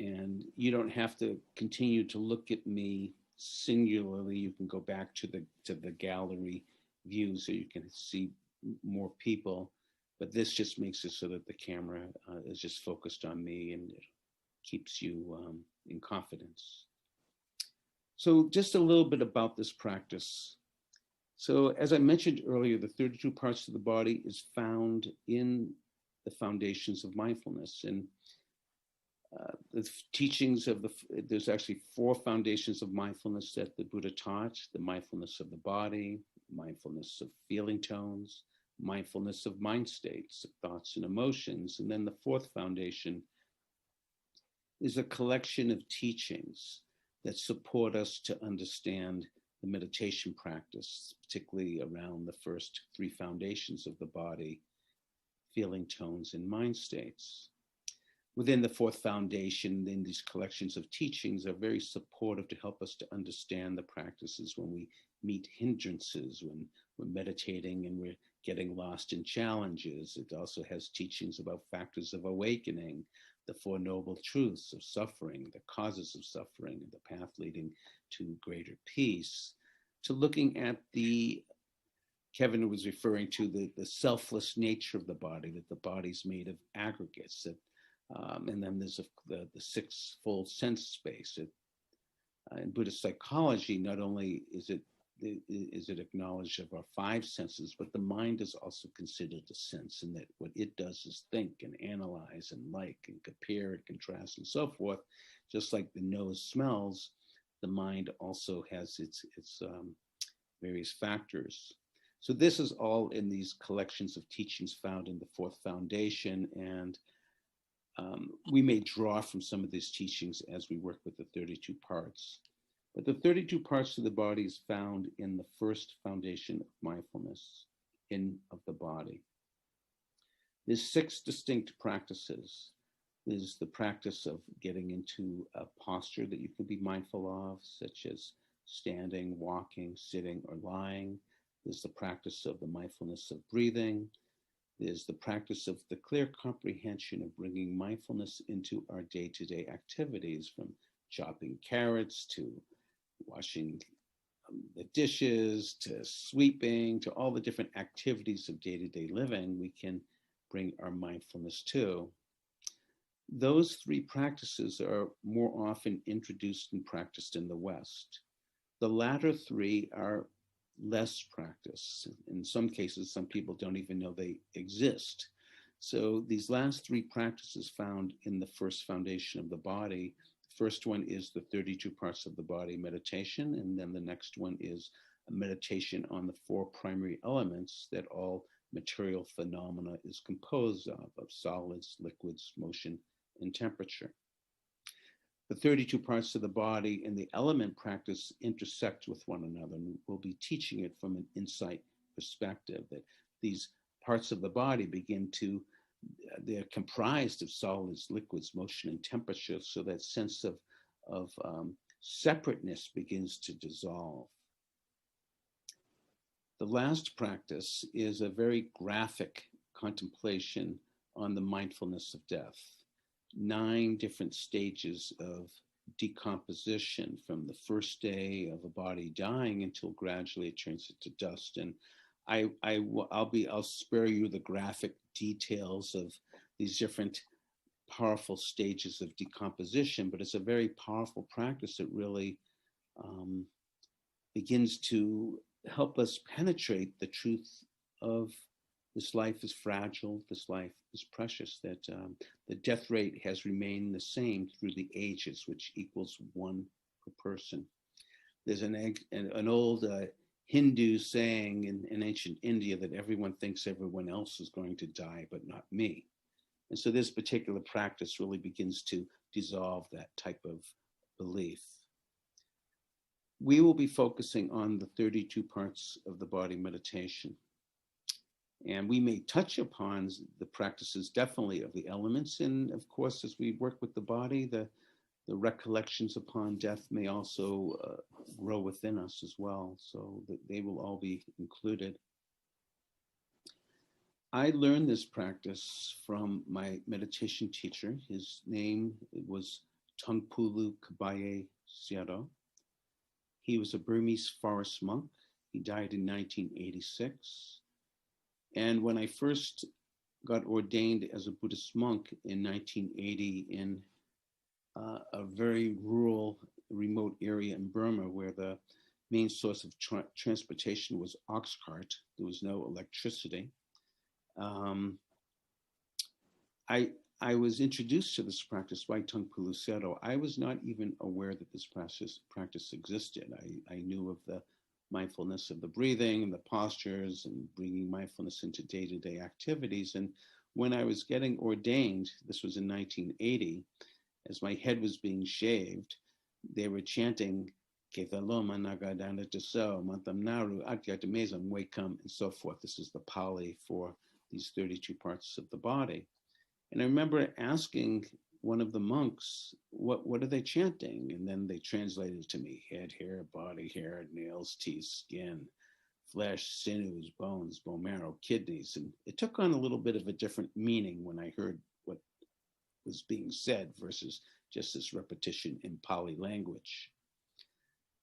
And you don't have to continue to look at me singularly. You can go back to the gallery view so you can see more people. But this just makes it so that the camera is just focused on me, and it keeps you in confidence. So just a little bit about this practice. So as I mentioned earlier, the 32 parts of the body is found in the foundations of mindfulness. And the teachings of there's actually 4 foundations of mindfulness that the Buddha taught: the mindfulness of the body, mindfulness of feeling tones, mindfulness of mind states, thoughts and emotions. And then the 4th foundation is a collection of teachings that support us to understand the meditation practice, particularly around the first 3 foundations of the body: feeling tones and mind states. Within the 4th foundation, then these collections of teachings are very supportive to help us to understand the practices when we meet hindrances, when we're meditating and we're getting lost in challenges. It also has teachings about factors of awakening, the 4 noble truths of suffering, the causes of suffering, and the path leading to greater peace, to looking at Kevin was referring to the selfless nature of the body, that the body's made of aggregates, that and then there's the 6-fold sense space. In Buddhist psychology, not only is it acknowledged of our 5 senses, but the mind is also considered a sense, and that what it does is think and analyze and like and compare and contrast and so forth. Just like the nose smells, the mind also has its various factors. So this is all in these collections of teachings found in the 4th foundation, and we may draw from some of these teachings as we work with the 32 parts. But the 32 parts of the body is found in the 1st foundation of mindfulness of the body. There's 6 distinct practices. There's the practice of getting into a posture that you can be mindful of, such as standing, walking, sitting, or lying. There's the practice of the mindfulness of breathing. There's the practice of the clear comprehension of bringing mindfulness into our day-to-day activities, from chopping carrots to washing the dishes to sweeping to all the different activities of day-to-day living we can bring our mindfulness to. Those 3 practices are more often introduced and practiced in the West. The latter 3 are less practiced. In some cases, some people don't even know they exist. So these last 3 practices found in the 1st foundation of the body. The first one is the 32 parts of the body meditation, and then the next one is a meditation on the 4 primary elements that all material phenomena is composed of solids, liquids, motion, and temperature. The 32 parts of the body and the element practice intersect with one another, and we'll be teaching it from an insight perspective, that these parts of the body they're comprised of solids, liquids, motion, and temperature, so that sense of separateness begins to dissolve. The last practice is a very graphic contemplation on the mindfulness of death. 9 different stages of decomposition, from the first day of a body dying until gradually it turns into dust. And I'll spare you the graphic details of these different powerful stages of decomposition, but it's a very powerful practice that really begins to help us penetrate the truth of this life is fragile, this life is precious, that the death rate has remained the same through the ages, which equals 1 per person. There's an old Hindu saying in ancient India that everyone thinks everyone else is going to die, but not me. And so this particular practice really begins to dissolve that type of belief. We will be focusing on the 32 parts of the body meditation. And we may touch upon the practices definitely of the elements. And of course, as we work with the body, the recollections upon death may also grow within us as well. So that they will all be included. I learned this practice from my meditation teacher. His name was Tungpulu Kabaye Siado. He was a Burmese forest monk. He died in 1986. And when I first got ordained as a Buddhist monk in 1980 in a very rural, remote area in Burma where the main source of transportation was ox cart. There was no electricity. Um, I I was introduced to this practice by Tungpulu Sero. I was not even aware that this practice existed. I knew of the mindfulness of the breathing and the postures and bringing mindfulness into day-to-day activities. And when I was getting ordained, this was in 1980, as my head was being shaved, they were chanting Ketaloma Nagadana Taso, Mantam Naru, Atyatamesan, Wakam, and so forth. This is the Pali for these 32 parts of the body. And I remember asking one of the monks, what are they chanting? And then they translated to me: head, hair, body, hair, nails, teeth, skin, flesh, sinews, bones, bone marrow, kidneys. And it took on a little bit of a different meaning when I heard what was being said versus just this repetition in Pali language.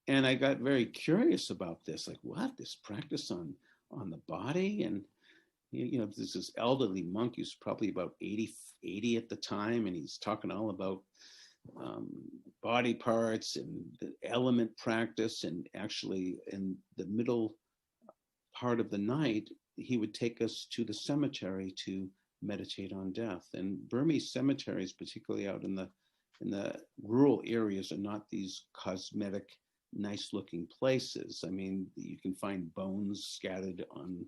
And I got very curious about this, like, what, this practice on the body? And there's this elderly monk who's probably about 80 at the time, and he's talking all about body parts and the element practice. And actually, in the middle part of the night, he would take us to the cemetery to meditate on death. And Burmese cemeteries, particularly out in the rural areas, are not these cosmetic, nice-looking places. I mean, you can find bones scattered on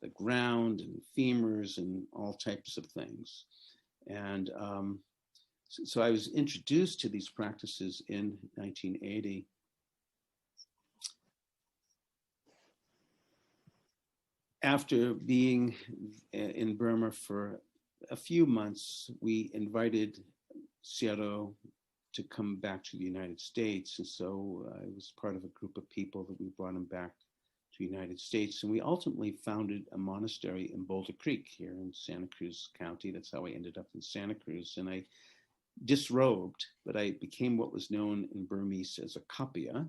the ground and femurs and all types of things. And so I was introduced to these practices in 1980. After being in Burma for a few months, we invited Sierra to come back to the United States. And so I was part of a group of people that we brought him back to the United States. And we ultimately founded a monastery in Boulder Creek here in Santa Cruz County. That's how I ended up in Santa Cruz. And I disrobed, but I became what was known in Burmese as a kapia,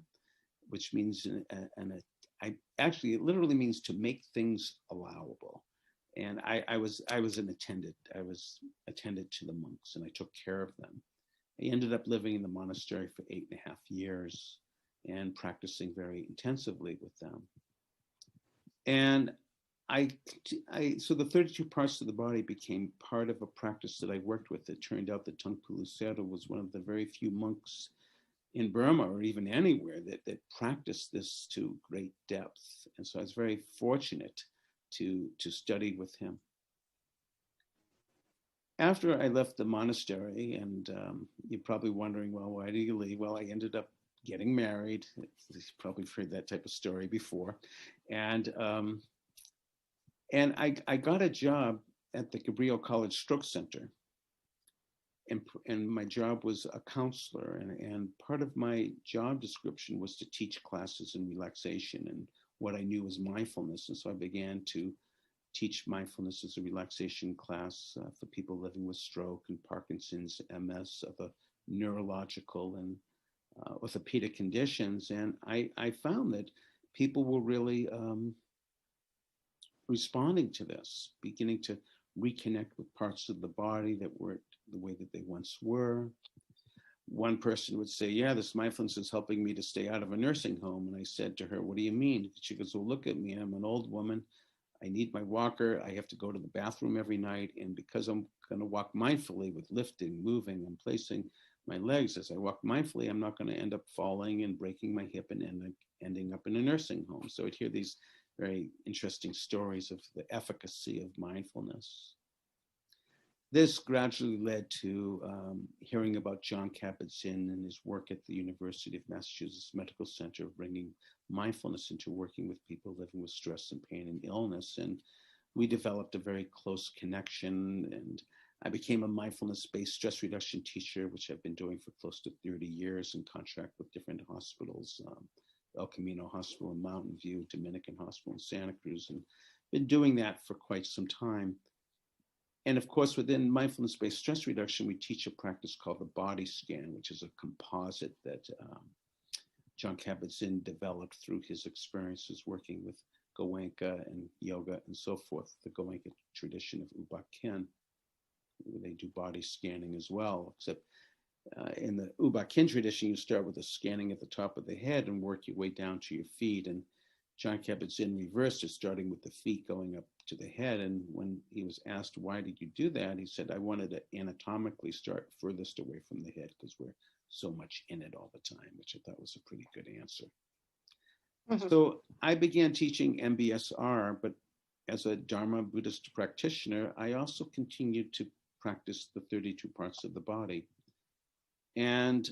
which means, it literally means to make things allowable. And I was an attendant. I was attendant to the monks, and I took care of them. I ended up living in the monastery for 8.5 years and practicing very intensively with them. And so the 32 parts of the body became part of a practice that I worked with. It turned out that Tungpulu Sero was one of the very few monks in Burma or even anywhere that practiced this to great depth. And so I was very fortunate to study with him. After I left the monastery, and you're probably wondering, well, why did you leave? Well, I ended up getting married. You've probably heard that type of story before. And I got a job at the Cabrillo College Stroke Center. And my job was a counselor. And part of my job description was to teach classes in relaxation and what I knew was mindfulness. And so I began to teach mindfulness as a relaxation class for people living with stroke and Parkinson's, MS, other neurological and orthopedic conditions. And I found that people were really responding to this, beginning to reconnect with parts of the body that weren't the way that they once were. One person would say, yeah, this mindfulness is helping me to stay out of a nursing home. And I said to her, what do you mean? She goes, well, look at me. I'm an old woman. I need my walker. I have to go to the bathroom every night. And because I'm going to walk mindfully with lifting, moving, and placing my legs as I walk mindfully, I'm not going to end up falling and breaking my hip and ending up in a nursing home. So I'd hear these very interesting stories of the efficacy of mindfulness. This gradually led to hearing about John Kabat-Zinn and his work at the University of Massachusetts Medical Center, bringing mindfulness into working with people living with stress and pain and illness. And we developed a very close connection, and I became a mindfulness-based stress reduction teacher, which I've been doing for close to 30 years in contract with different hospitals, El Camino Hospital in Mountain View, Dominican Hospital in Santa Cruz, and been doing that for quite some time. And of course, within mindfulness-based stress reduction, we teach a practice called the body scan, which is a composite that John Kabat-Zinn developed through his experiences working with Goenka and yoga and so forth, the Goenka tradition of U Ba Khin. They do body scanning as well, except in the U Ba Khin tradition, you start with a scanning at the top of the head and work your way down to your feet. And John Kabat-Zinn reversed it, starting with the feet going up to the head. And when he was asked, why did you do that? He said, I wanted to anatomically start furthest away from the head because we're so much in it all the time, which I thought was a pretty good answer. Mm-hmm. So I began teaching MBSR, but as a Dharma Buddhist practitioner, I also continued to practice the 32 parts of the body. And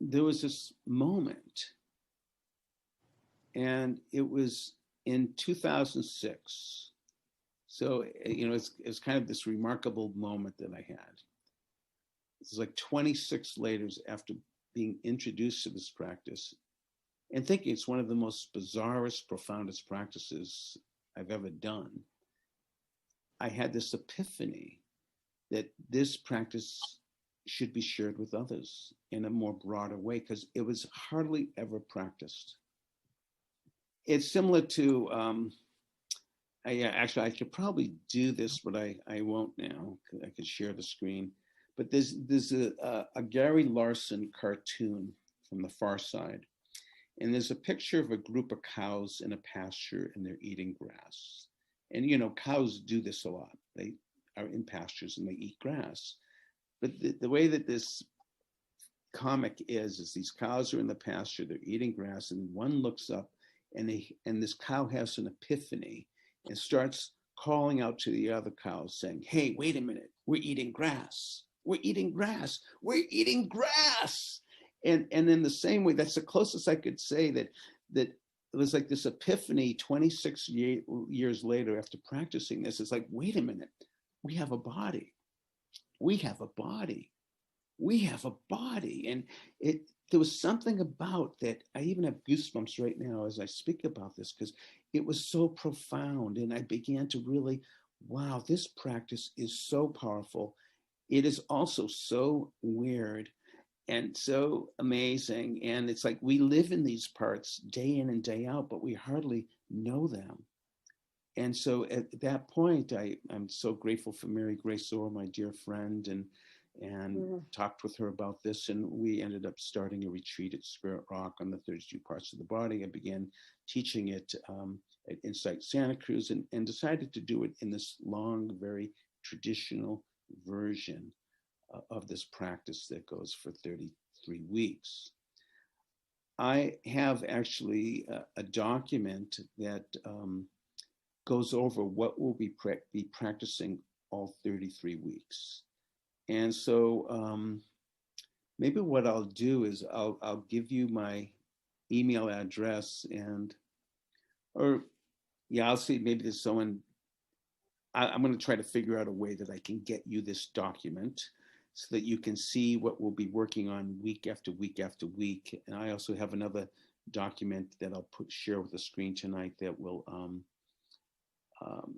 there was this moment, and it was in 2006. So, it's kind of this remarkable moment that I had. It's like 26 years after being introduced to this practice and thinking it's one of the most bizarrest, profoundest practices I've ever done. I had this epiphany that this practice should be shared with others in a more broader way because it was hardly ever practiced. It's similar to, I could probably do this, but I won't now. I could share the screen. But there's a Gary Larson cartoon from the Far Side. And there's a picture of a group of cows in a pasture and they're eating grass. And, cows do this a lot. They are in pastures and they eat grass. But the way that this comic is these cows are in the pasture, they're eating grass, and one looks up and this cow has an epiphany and starts calling out to the other cows saying, hey, wait a minute, we're eating grass. We're eating grass. We're eating grass. And in the same way, that's the closest I could say that it was like this epiphany 26 years later after practicing this. It's like, wait a minute, we have a body. We have a body. We have a body. And there was something about that. I even have goosebumps right now as I speak about this because it was so profound. And I began to really, wow, this practice is so powerful. It is also so weird and so amazing. And it's like we live in these parts day in and day out, but we hardly know them. And so at that point, I'm so grateful for Mary Grace Orr, my dear friend, and talked with her about this. And we ended up starting a retreat at Spirit Rock on the 32 parts of the body. I began teaching it at Insight Santa Cruz and decided to do it in this long, very traditional version of this practice that goes for 33 weeks. I have actually a document that goes over what we'll be practicing all 33 weeks. And so maybe what I'll do is I'll give you my email address I'll see, maybe there's someone, I'm going to try to figure out a way that I can get you this document so that you can see what we'll be working on week after week after week. And I also have another document that I'll share with the screen tonight that will,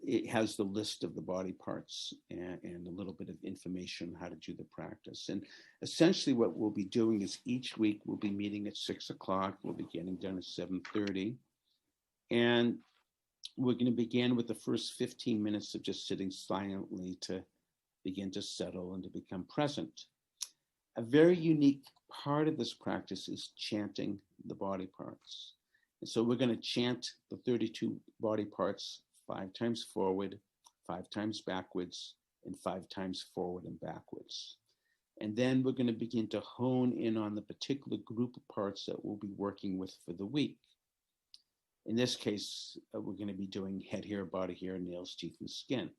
it has the list of the body parts and a little bit of information on how to do the practice. And essentially what we'll be doing is each week we'll be meeting at 6:00. We'll be getting done at 7:30. And we're going to begin with the first 15 minutes of just sitting silently to begin to settle and to become present. A very unique part of this practice is chanting the body parts. And so we're going to chant the 32 body parts 5 times forward, 5 times backwards, and 5 times forward and backwards. And then we're going to begin to hone in on the particular group of parts that we'll be working with for the week. In this case, we're going to be doing head, hair, body hair, nails, teeth, and skin.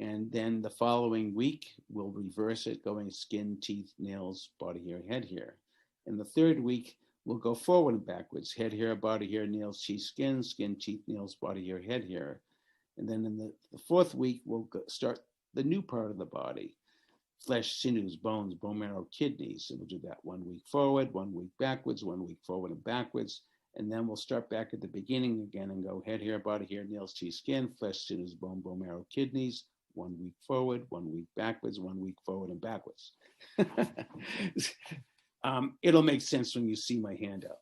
And then the following week, we'll reverse it, going skin, teeth, nails, body hair, head hair. And the third week, we'll go forward and backwards, head, hair, body hair, nails, teeth, skin, skin, teeth, nails, body hair, head hair. And then in the fourth week, we'll start the new part of the body, flesh, sinews, bones, bone marrow, kidneys. And we'll do that 1 week forward, 1 week backwards, 1 week forward and backwards. And then we'll start back at the beginning again and go head, hair, body, hair, nails, teeth, skin, flesh, sinews, bone, bone marrow, kidneys, 1 week forward, 1 week backwards, 1 week forward and backwards. It'll make sense when you see my handout.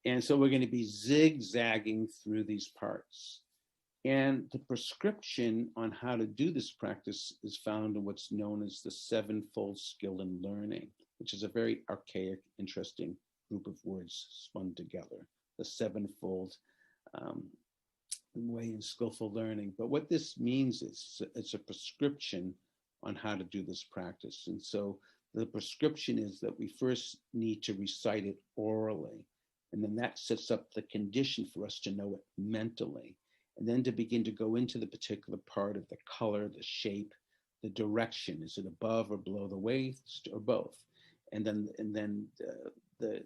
And so we're going to be zigzagging through these parts. And the prescription on how to do this practice is found in what's known as the sevenfold skill in learning, which is a very archaic, interesting group of words spun together. The sevenfold way in skillful learning. But what this means is it's a prescription on how to do this practice. And so the prescription is that we first need to recite it orally. And then that sets up the condition for us to know it mentally. And then to begin to go into the particular part of the color, the shape, the direction. Is it above or below the waist or both? And then the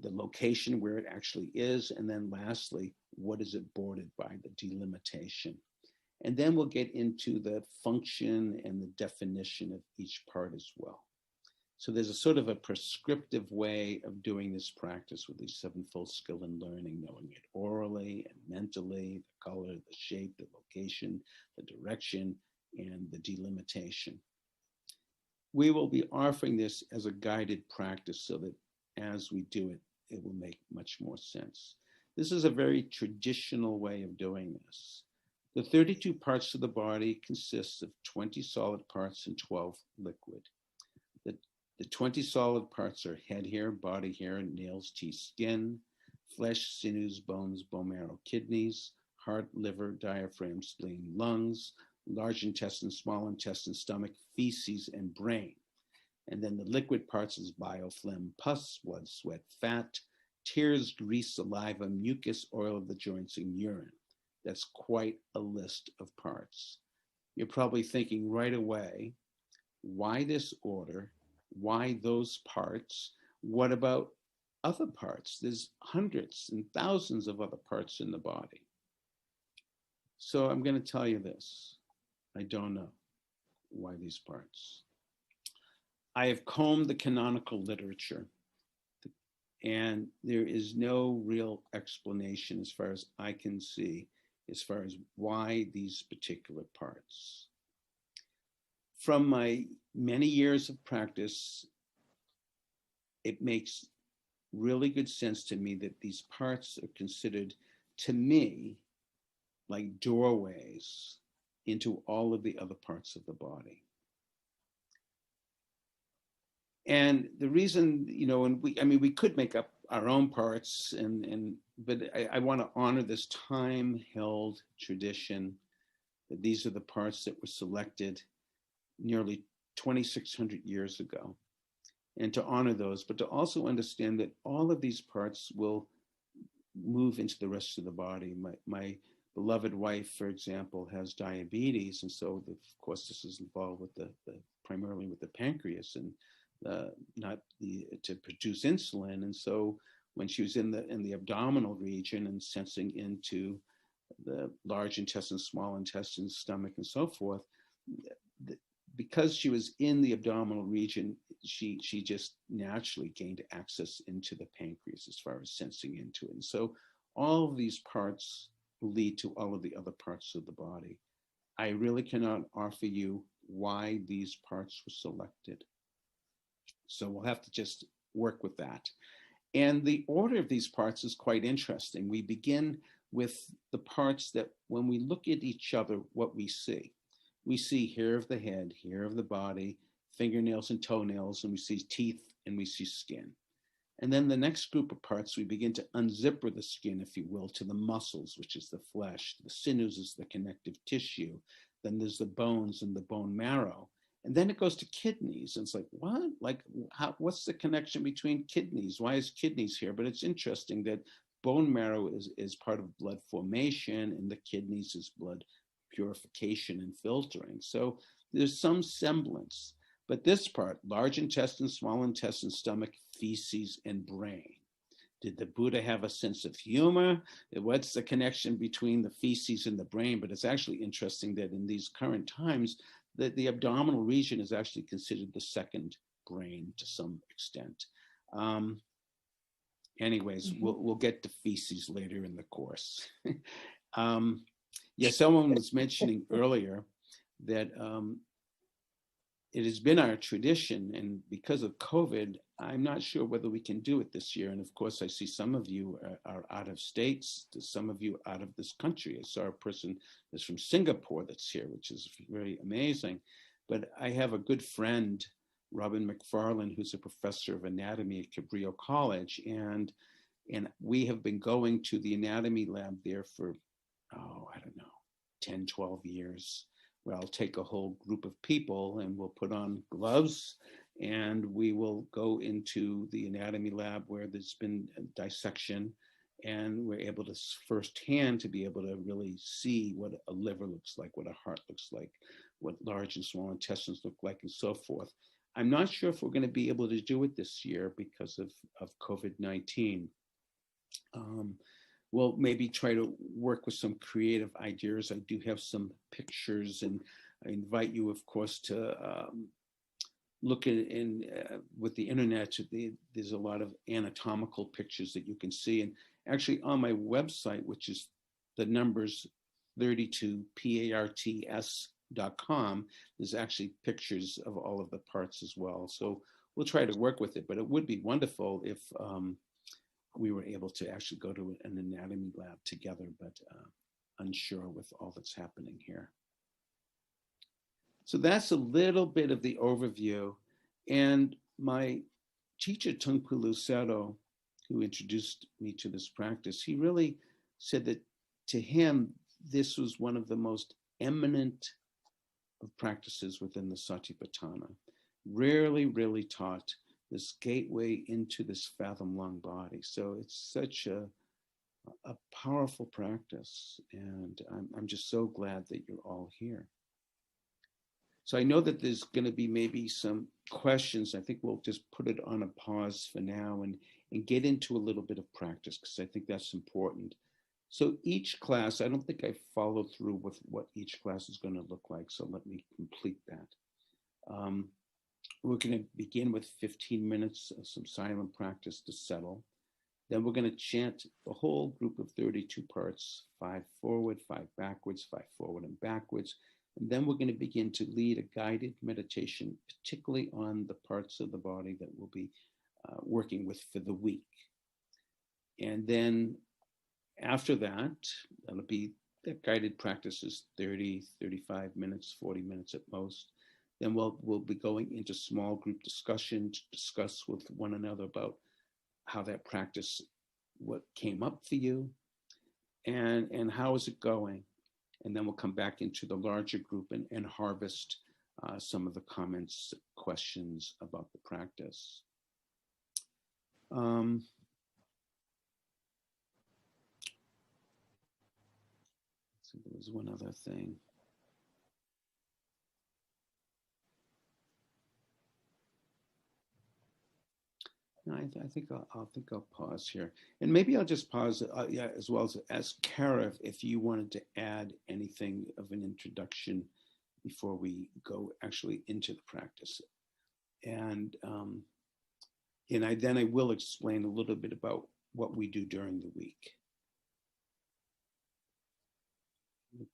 location where it actually is. And then lastly, what is it bordered by, the delimitation? And then we'll get into the function and the definition of each part as well. So there's a sort of a prescriptive way of doing this practice with the sevenfold skill in learning, knowing it orally and mentally, the color, the shape, the location, the direction, and the delimitation. We will be offering this as a guided practice so that as we do it, it will make much more sense. This is a very traditional way of doing this. The 32 parts of the body consists of 20 solid parts and 12 liquid. The 20 solid parts are head hair, body hair, nails, teeth, skin, flesh, sinews, bones, bone marrow, kidneys, heart, liver, diaphragm, spleen, lungs, large intestine, small intestine, stomach, feces, and brain. And then the liquid parts is bile, phlegm, pus, blood, sweat, fat, tears, grease, saliva, mucus, oil of the joints, and urine. That's quite a list of parts. You're probably thinking right away, why this order? Why those parts? What about other parts? There's hundreds and thousands of other parts in the body. So I'm going to tell you this. I don't know why these parts. I have combed the canonical literature, and there is no real explanation as far as I can see, as far as why these particular parts. From my many years of practice, it makes really good sense to me that these parts are considered, to me, like doorways into all of the other parts of the body. And the reason, and we could make up our own parts, but I want to honor this time-held tradition that these are the parts that were selected nearly 2,600 years ago, and to honor those, but to also understand that all of these parts will move into the rest of the body. My beloved wife, for example, has diabetes, and so of course this is involved with the primarily with the pancreas and to produce insulin. And so when she was in the abdominal region and sensing into the large intestine, small intestine, stomach, and so forth, because she was in the abdominal region, she just naturally gained access into the pancreas as far as sensing into it. And so all of these parts lead to all of the other parts of the body. I really cannot offer you why these parts were selected. So we'll have to just work with that. And the order of these parts is quite interesting. We begin with the parts that when we look at each other, what we see. We see hair of the head, hair of the body, fingernails and toenails, and we see teeth and we see skin. And then the next group of parts, we begin to unzipper the skin, if you will, to the muscles, which is the flesh. The sinews is the connective tissue. Then there's the bones and the bone marrow. And then it goes to kidneys. And it's like, what? What's the connection between kidneys? Why is kidneys here? But it's interesting that bone marrow is part of blood formation, and the kidneys is blood purification and filtering. So there's some semblance. But this part, large intestine, small intestine, stomach, feces, and brain. Did the Buddha have a sense of humor? What's the connection between the feces and the brain? But it's actually interesting that in these current times, that the abdominal region is actually considered the second brain to some extent. anyways, we'll get to feces later in the course. Yeah, someone was mentioning earlier that it has been our tradition, and because of COVID, I'm not sure whether we can do it this year. And of course, I see some of you are out of states, some of you out of this country. I saw a person that's from Singapore that's here, which is very amazing. But I have a good friend, Robin McFarland, who's a professor of anatomy at Cabrillo College, and we have been going to the anatomy lab there for, I don't know, 10, 12 years, where I'll take a whole group of people and we'll put on gloves and we will go into the anatomy lab where there's been a dissection, and we're able to firsthand to be able to really see what a liver looks like, what a heart looks like, what large and small intestines look like, and so forth. I'm not sure if we're going to be able to do it this year because of COVID-19. We'll maybe try to work with some creative ideas. I do have some pictures, and I invite you, of course, to look at with the internet. There's a lot of anatomical pictures that you can see. And actually on my website, which is the numbers 32parts.com, there's actually pictures of all of the parts as well. So we'll try to work with it, but it would be wonderful if we were able to actually go to an anatomy lab together, but unsure with all that's happening here. So that's a little bit of the overview. And my teacher, Tunku Lucero, who introduced me to this practice, he really said that to him, this was one of the most eminent of practices within the Satipatthana. Rarely, really taught this gateway into this fathom lung body. So it's such a powerful practice. And I'm just so glad that you're all here. So I know that there's going to be maybe some questions. I think we'll just put it on a pause for now and get into a little bit of practice, because I think that's important. So each class, I don't think I followed through with what each class is going to look like. So let me complete that. We're going to begin with 15 minutes of some silent practice to settle. Then we're going to chant the whole group of 32 parts, 5 forward, 5 backwards, 5 forward and backwards. And then we're going to begin to lead a guided meditation, particularly on the parts of the body that we'll be working with for the week. And then after that, that'll be the guided practices, 30, 35 minutes, 40 minutes at most. Then we'll be going into small group discussion to discuss with one another about how that practice, what came up for you, and how is it going. And then we'll come back into the larger group and harvest some of the comments, questions about the practice. So there was one other thing. No, I think I'll pause here, and maybe I'll just pause as well as ask Kara if you wanted to add anything of an introduction before we go actually into the practice, and I will explain a little bit about what we do during the week.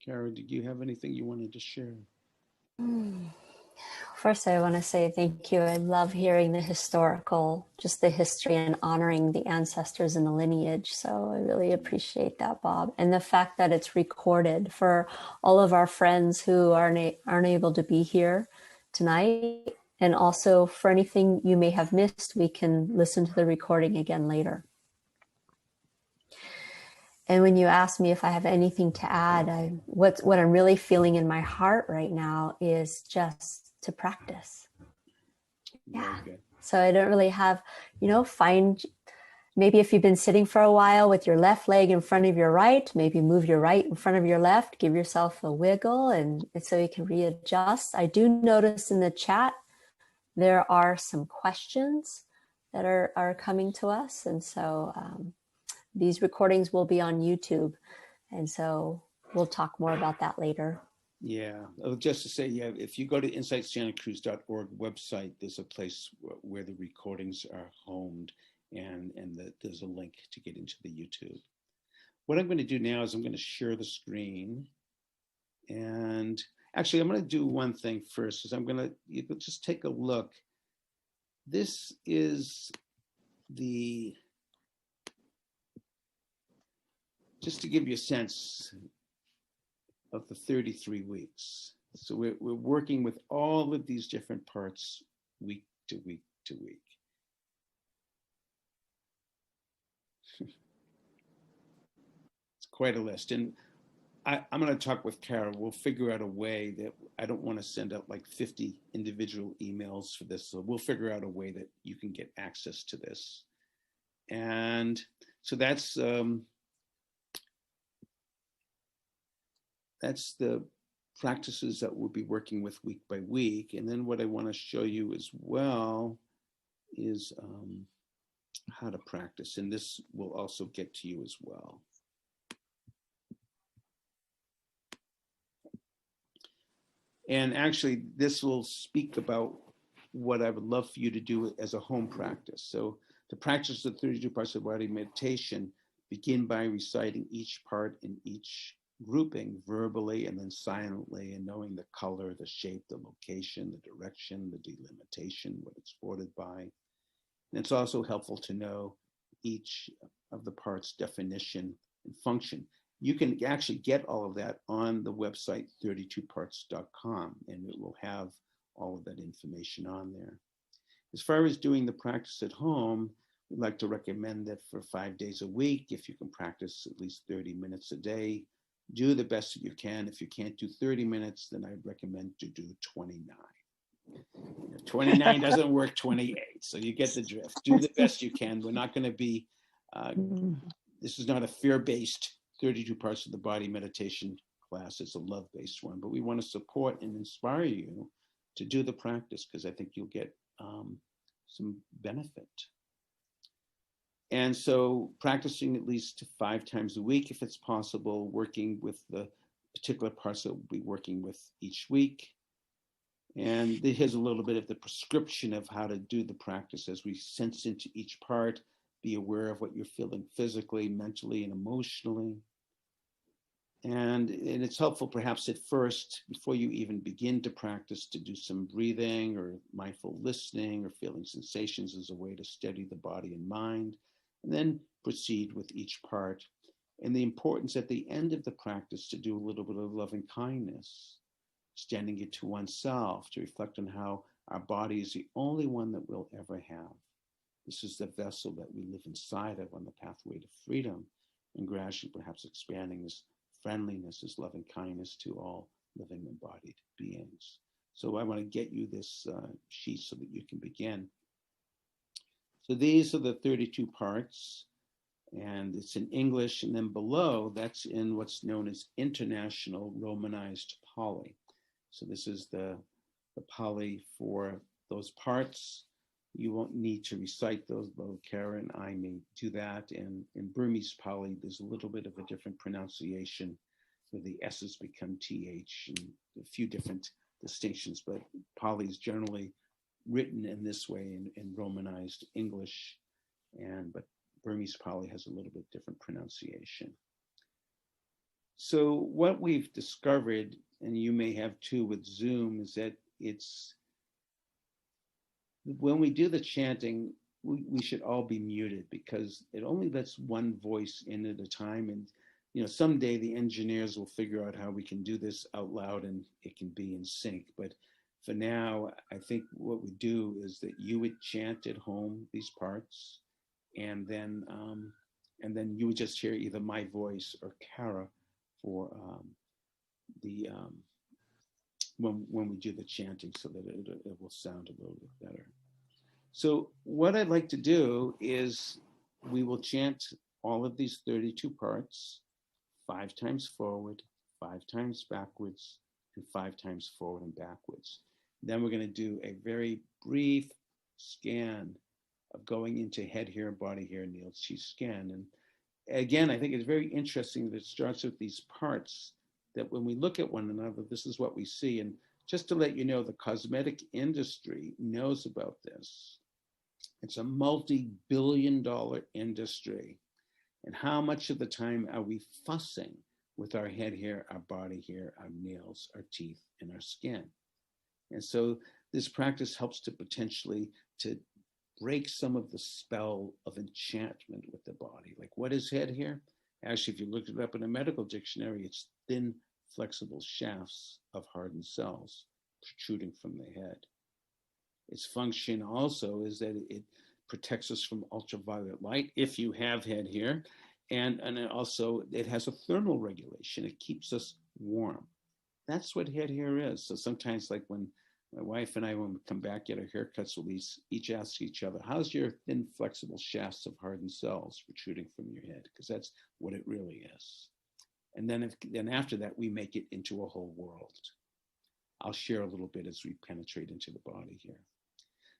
Kara, did you have anything you wanted to share? First, I want to say thank you. I love hearing the history and honoring the ancestors and the lineage. So I really appreciate that, Bob. And the fact that it's recorded for all of our friends who aren't able to be here tonight. And also for anything you may have missed, we can listen to the recording again later. And when you ask me if I have anything to add, what I'm really feeling in my heart right now is just to practice. Yeah. Okay. So I don't really have, find, maybe if you've been sitting for a while with your left leg in front of your right, maybe move your right in front of your left, give yourself a wiggle and so you can readjust. I do notice in the chat, there are some questions that are coming to us. And so these recordings will be on YouTube. And so we'll talk more about that later. Yeah, just to say, if you go to insightssantacruz.org website, there's a place where the recordings are homed, and there's a link to get into the YouTube. What I'm going to do now is I'm going to share the screen. And actually, I'm going to do one thing first. Is you can just take a look. This is just to give you a sense of the 33 weeks. So we're working with all of these different parts week to week to week. It's quite a list. And I'm going to talk with Kara. We'll figure out a way that I don't want to send out like 50 individual emails for this. So we'll figure out a way that you can get access to this. And so that's the practices that we'll be working with week by week. And then what I want to show you as well is how to practice. And this will also get to you as well. And actually, this will speak about what I would love for you to do as a home practice. So the practice of 32 parts of body meditation begin by reciting each part in each grouping verbally and then silently, and knowing the color, the shape, the location, the direction, the delimitation, what it's ordered by. And it's also helpful to know each of the parts' definition and function. You can actually get all of that on the website 32parts.com, and it will have all of that information on there. As far as doing the practice at home, we'd like to recommend that for 5 days a week, if you can practice at least 30 minutes a day, do the best that you can. If you can't do 30 minutes, then I'd recommend to do 29. 29 doesn't work, 28. So you get the drift. Do the best you can. We're not going to be, this is not a fear-based 32 parts of the body meditation class. It's a love-based one, but we want to support and inspire you to do the practice, because I think you'll get some benefit. And so practicing at least 5 times a week, if it's possible, working with the particular parts that we'll be working with each week. And here's a little bit of the prescription of how to do the practice as we sense into each part. Be aware of what you're feeling physically, mentally, and emotionally. And it's helpful perhaps at first, before you even begin to practice, to do some breathing or mindful listening or feeling sensations as a way to steady the body and mind, and then proceed with each part. And the importance at the end of the practice to do a little bit of loving kindness, extending it to oneself, to reflect on how our body is the only one that we'll ever have. This is the vessel that we live inside of on the pathway to freedom, and gradually perhaps expanding this friendliness, this loving kindness to all living embodied beings. So I want to get you this sheet so that you can begin. So these are the 32 parts, and it's in English, and then below, that's in what's known as International Romanized Pali. So this is the Pali for those parts. You won't need to recite those, though Kara and I may do that. And in Burmese Pali, there's a little bit of a different pronunciation where the S's become TH, and a few different distinctions, but Pali is generally written in this way in Romanized English, but Burmese Pali has a little bit different pronunciation. So what we've discovered, and you may have too with Zoom, is that when we do the chanting, we should all be muted, because it only lets one voice in at a time. And someday the engineers will figure out how we can do this out loud and it can be in sync. But for now, I think what we do is that you would chant at home these parts, and then you would just hear either my voice or Kara for when we do the chanting, so that it will sound a little bit better. So what I'd like to do is we will chant all of these 32 parts 5 times forward, 5 times backwards, and 5 times forward and backwards. Then we're going to do a very brief scan of going into head here, body here, Neil Chi scan. And again, I think it's very interesting that it starts with these parts, that when we look at one another, this is what we see. And just to let you know, the cosmetic industry knows about this. It's a multi-billion-dollar industry. And how much of the time are we fussing with our head hair, our body hair, our nails, our teeth, and our skin? And so this practice helps to potentially to break some of the spell of enchantment with the body. Like, what is head hair? Actually, if you look it up in a medical dictionary, it's thin, flexible shafts of hardened cells protruding from the head. Its function also is that it protects us from ultraviolet light if you have head hair, and also it has a thermal regulation. It keeps us warm. That's what head hair is. So sometimes, like when my wife and I, when we come back, get our haircuts, we'll each ask each other, how's your thin, flexible shafts of hardened cells protruding from your head? Because that's what it really is. And then after that, we make it into a whole world. I'll share a little bit as we penetrate into the body here.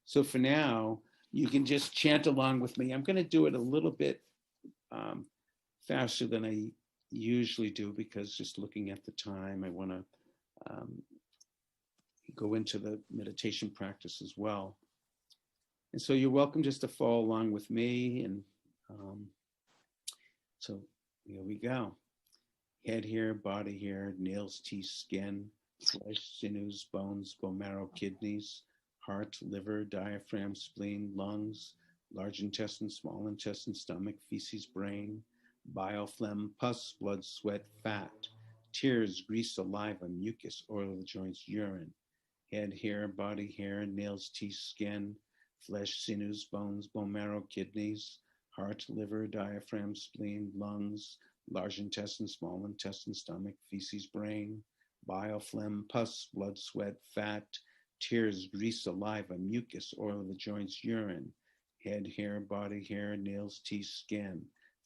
So for now, you can just chant along with me. I'm going to do it a little bit faster than I usually do, because just looking at the time, I want to go into the meditation practice as well. And so you're welcome just to follow along with me. And so here we go. Head hair, body hair, nails, teeth, skin, flesh, sinews, bones, bone marrow, kidneys, heart, liver, diaphragm, spleen, lungs, large intestine, small intestine, stomach, feces, brain, bile, phlegm, pus, blood, sweat, fat, tears, grease, saliva, mucus, oil of the joints, urine, head, hair, body hair, nails, teeth, skin, flesh, sinews, bones, bone marrow, kidneys, heart, liver, diaphragm, spleen, lungs, large intestine, small intestine, stomach, feces, brain, bile, phlegm, pus, blood, sweat, fat, tears, grease, saliva, mucus, oil of the joints, urine, head, hair, body hair, nails, teeth, skin,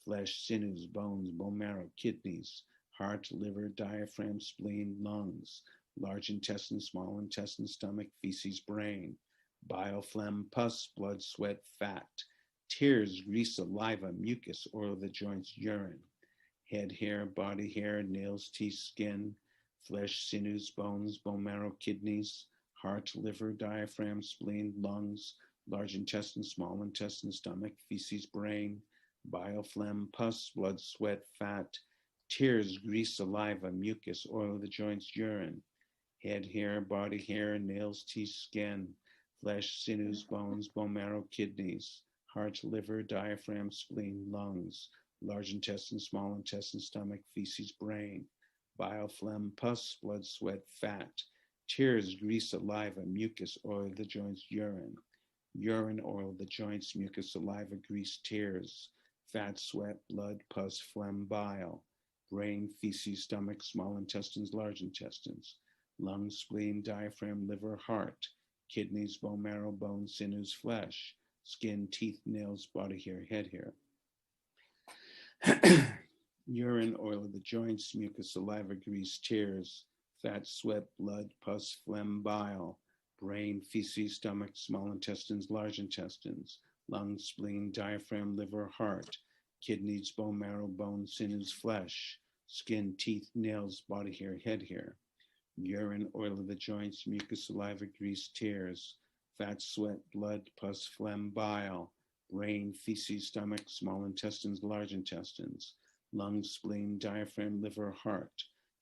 flesh, sinews, bones, bone marrow, kidneys, heart, liver, diaphragm, spleen, lungs, large intestine, small intestine, stomach, feces, brain, bile, phlegm, pus, blood, sweat, fat, tears, grease, saliva, mucus, oil of the joints, urine, head, hair, body hair, nails, teeth, skin, flesh, sinews, bones, bone marrow, kidneys, heart, liver, diaphragm, spleen, lungs, large intestine, small intestine, stomach, feces, brain, bile, phlegm, pus, blood, sweat, fat, tears, grease, saliva, mucus, oil of the joints, urine, head, hair, body hair, nails, teeth, skin, flesh, sinews, bones, bone marrow, kidneys, heart, liver, diaphragm, spleen, lungs, large intestine, small intestine, stomach, feces, brain, bile, phlegm, pus, blood, sweat, fat, tears, grease, saliva, mucus, oil of the joints, urine, oil of the joints, mucus, saliva, grease, tears, fat, sweat, blood, pus, phlegm, bile, brain, feces, stomach, small intestines, large intestines, lungs, spleen, diaphragm, liver, heart, kidneys, bone marrow, bones, sinews, flesh, skin, teeth, nails, body hair, head hair. Urine, oil of the joints, mucus, saliva, grease, tears, fat, sweat, blood, pus, phlegm, bile, brain, feces, stomach, small intestines, large intestines, lungs, spleen, diaphragm, liver, heart, kidneys, bone marrow, bones, sinews, flesh, skin, teeth, nails, body hair, head hair. Urine, oil of the joints, mucus, saliva, grease, tears, fat, sweat, blood, pus, phlegm, bile, brain, feces, stomach, small intestines, large intestines, lungs, spleen, diaphragm, liver, heart,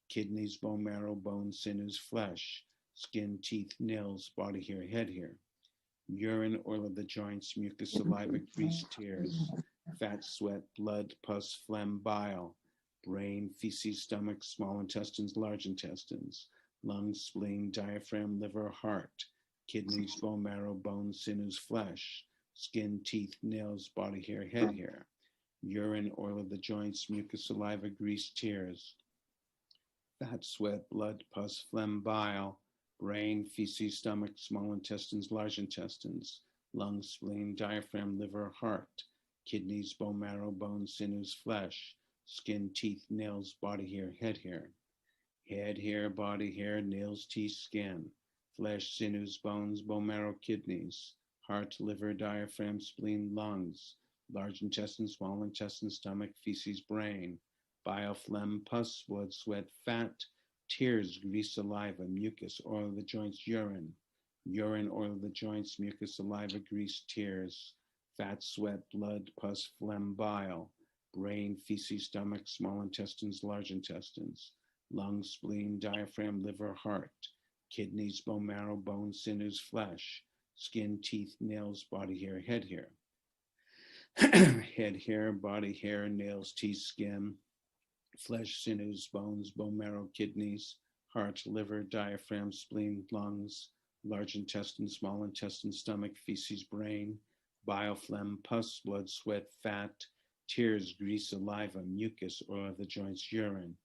kidneys, bone marrow, bones, sinews, flesh, skin, teeth, nails, body hair, head hair. Urine, oil of the joints, mucus, saliva, grease, tears, fat, sweat, blood, pus, phlegm, bile, brain, feces, stomach, small intestines, large intestines, lungs, spleen, diaphragm, liver, heart, kidneys, bone marrow, bones, sinews, flesh, skin, teeth, nails, body hair, head hair. Urine, oil of the joints, mucus, saliva, grease, tears, fat, sweat, blood, pus, phlegm, bile, brain, feces, stomach, small intestines, large intestines, lungs, spleen, diaphragm, liver, heart, kidneys, bone marrow, bones, sinews, flesh, skin, teeth, nails, body hair, head hair, body hair, nails, teeth, skin, flesh, sinews, bones, bone marrow, kidneys, heart, liver, diaphragm, spleen, lungs, large intestine, small intestine, stomach, feces, brain, bile, phlegm, pus, blood, sweat, fat, tears, grease, saliva, mucus, oil of the joints, urine, urine, oil of the joints, mucus, saliva, grease, tears, fat, sweat, blood, pus, phlegm, bile, brain, feces, stomach, small intestines, large intestines, lungs, spleen, diaphragm, liver, heart, kidneys, bone marrow, bones, sinews, flesh, skin, teeth, nails, body hair, head hair. Head hair, body hair, nails, teeth, skin, flesh, sinews, bones, bone marrow, kidneys, heart, liver, diaphragm, spleen, lungs, large intestine, small intestine, stomach, feces, brain, bile, phlegm, pus, blood, sweat, fat, tears, grease, saliva, mucus, oil of the joints, urine,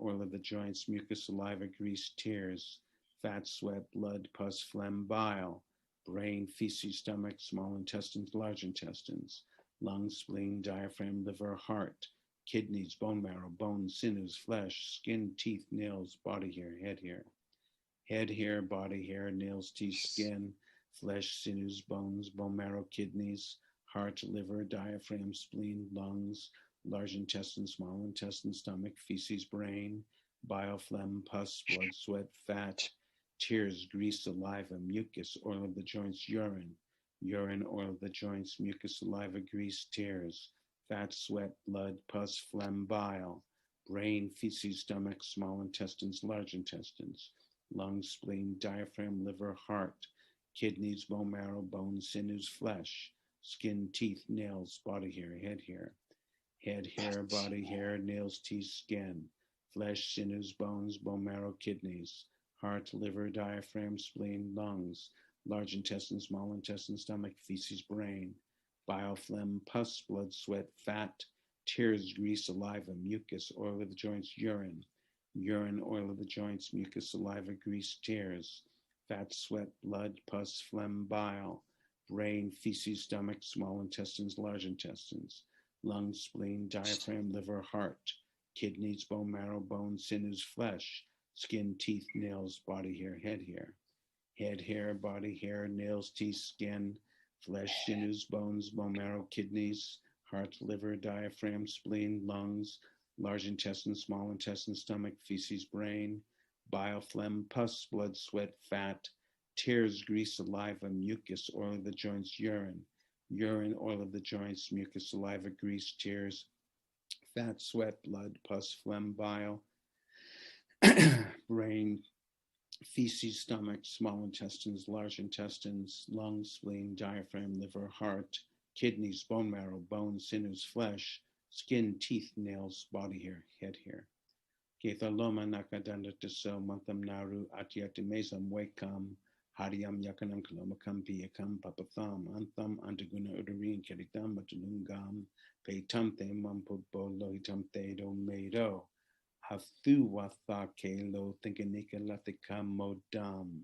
oil of the joints, mucus, saliva, grease, tears, fat, sweat, blood, pus, phlegm, bile, brain, feces, stomach, small intestines, large intestines, lungs, spleen, diaphragm, liver, heart, kidneys, bone marrow, bones, sinews, flesh, skin, teeth, nails, body hair, head hair, body hair, nails, teeth, skin, flesh, sinews, bones, bone marrow, kidneys, heart, liver, diaphragm, spleen, lungs, large intestine, small intestine, stomach, feces, brain, bile, phlegm, pus, blood, sweat, fat, tears, grease, saliva, mucus, oil of the joints, urine, oil of the joints, mucus, saliva, grease, tears, fat, sweat, blood, pus, phlegm, bile, brain, feces, stomach, small intestines, large intestines, lungs, spleen, diaphragm, liver, heart, kidneys, bone marrow, bones, sinews, flesh, skin, teeth, nails, body hair, head hair, body hair, nails, teeth, skin, flesh, sinews, bones, bone marrow, kidneys, heart, liver, diaphragm, spleen, lungs, large intestine, small intestine, stomach, feces, brain, bile, phlegm, pus, blood, sweat, fat, tears, grease, saliva, mucus, oil of the joints, urine, oil of the joints, mucus, saliva, grease, tears, fat, sweat, blood, pus, phlegm, bile, brain, feces, stomach, small intestines, large intestines, lungs, spleen, diaphragm, liver, heart, kidneys, bone marrow, bones, sinews, flesh, skin, teeth, nails, body hair, head hair, body hair, nails, teeth, skin, flesh, sinews, bones, bone marrow, kidneys, heart, liver, diaphragm, spleen, lungs, large intestine, small intestine, stomach, feces, brain, bile, phlegm, pus, blood, sweat, fat, tears, grease, saliva, mucus, oil of the joints, urine, oil of the joints, mucus, saliva, grease, tears, fat, sweat, blood, pus, phlegm, bile, brain, feces, stomach, small intestines, large intestines, lungs, spleen, diaphragm, liver, heart, kidneys, bone marrow, bones, sinews, flesh, skin, teeth, nails, body hair, head hair. Ketha loma nakadanda taso mantham naru atyati mesam wakam hariam yakanam kalomakam piyakam papatham antham antaguna udarin keritam matulungam peitamte mampubo lohitamte do medo hathu watha kelo thinkanika latikam modam.